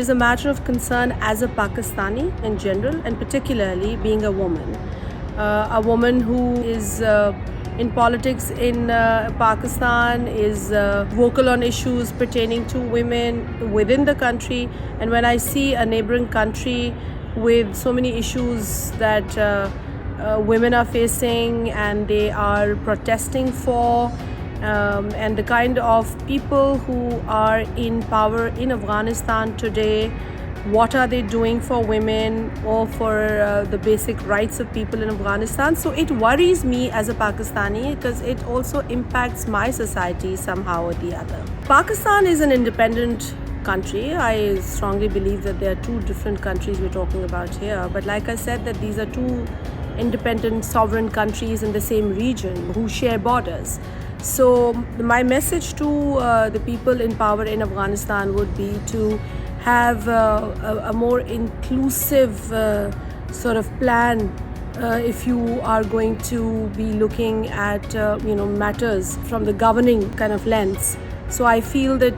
is a matter of concern as a Pakistani in general, and particularly being a woman who is in politics in Pakistan, is vocal on issues pertaining to women within the country. And when I see a neighboring country with so many issues that women are facing and they are protesting for, and the kind of people who are in power in Afghanistan today, what are they doing for women or for the basic rights of people in Afghanistan? So it worries me as a Pakistani because it also impacts my society somehow or the other. Pakistan is an independent country. I strongly believe that there are two different countries we're talking about here. But like I said, that these are two independent sovereign countries in the same region who share borders. So my message to the people in power in Afghanistan would be to have a more inclusive sort of plan if you are going to be looking at matters from the governing kind of lens. So I feel that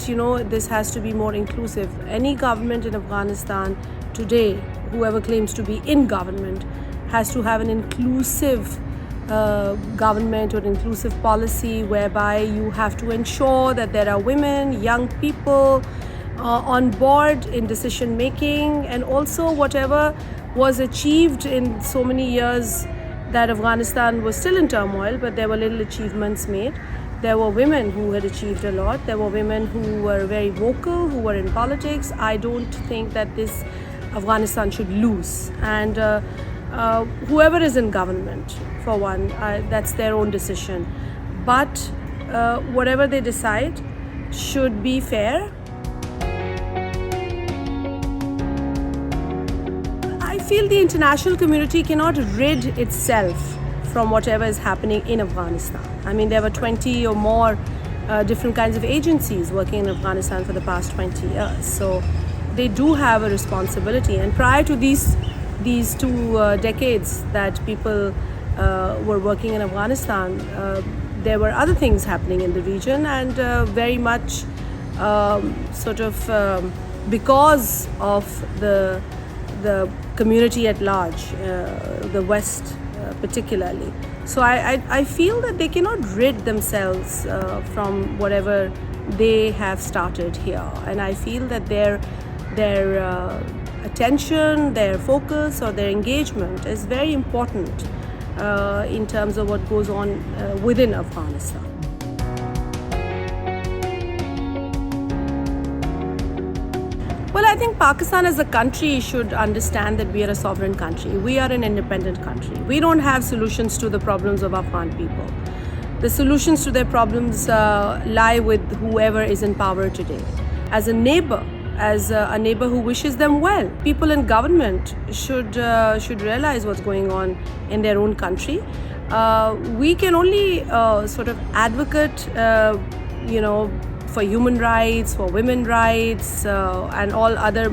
this has to be more inclusive. Any government in Afghanistan today, whoever claims to be in government, has to have an inclusive government or inclusive policy whereby you have to ensure that there are women, young people on board in decision making, and also whatever was achieved in so many years that Afghanistan was still in turmoil, but there were little achievements made. There were women who had achieved a lot. There were women who were very vocal, who were in politics. I don't think that this Afghanistan should lose. And whoever is in government, for one, that's their own decision. But whatever they decide should be fair. I feel the international community cannot rid itself from whatever is happening in Afghanistan. I mean, there were 20 or more different kinds of agencies working in Afghanistan for the past 20 years. So they do have a responsibility. And prior to these 2 decades that people were working in Afghanistan, there were other things happening in the region, and very much because of the community at large, the West particularly. So I feel that they cannot rid themselves from whatever they have started here, and I feel that their attention, their focus, or their engagement is very important in terms of what goes on within Afghanistan. Well, I think Pakistan as a country should understand that we are a sovereign country. We are an independent country. We don't have solutions to the problems of Afghan people. The solutions to their problems lie with whoever is in power today. As a neighbor who wishes them well, people in government should realize what's going on in their own country. We can only advocate, for human rights, for women's rights, and all other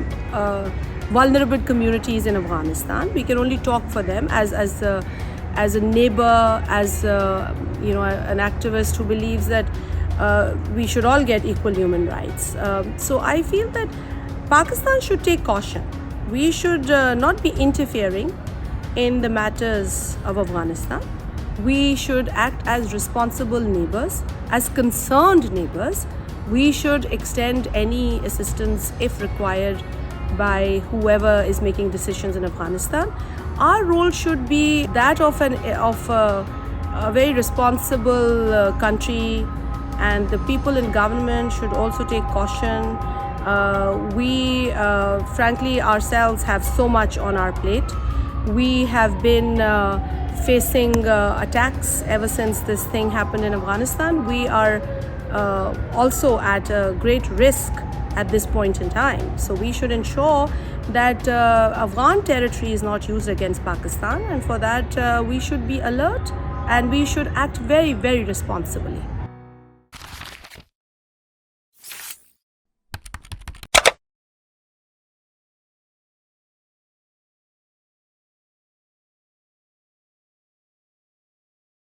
vulnerable communities in Afghanistan. We can only talk for them as a neighbor, as an activist who believes that we should all get equal human rights. So I feel that Pakistan should take caution. We should not be interfering in the matters of Afghanistan. We should act as responsible neighbors, as concerned neighbors. We should extend any assistance if required by whoever is making decisions in Afghanistan. Our role should be that of a very responsible country, and the people in government should also take caution. We frankly ourselves have so much on our plate. We have been facing attacks ever since this thing happened in Afghanistan. We are also at a great risk at this point in time. So we should ensure that Afghan territory is not used against Pakistan, and for that we should be alert and we should act very, very responsibly.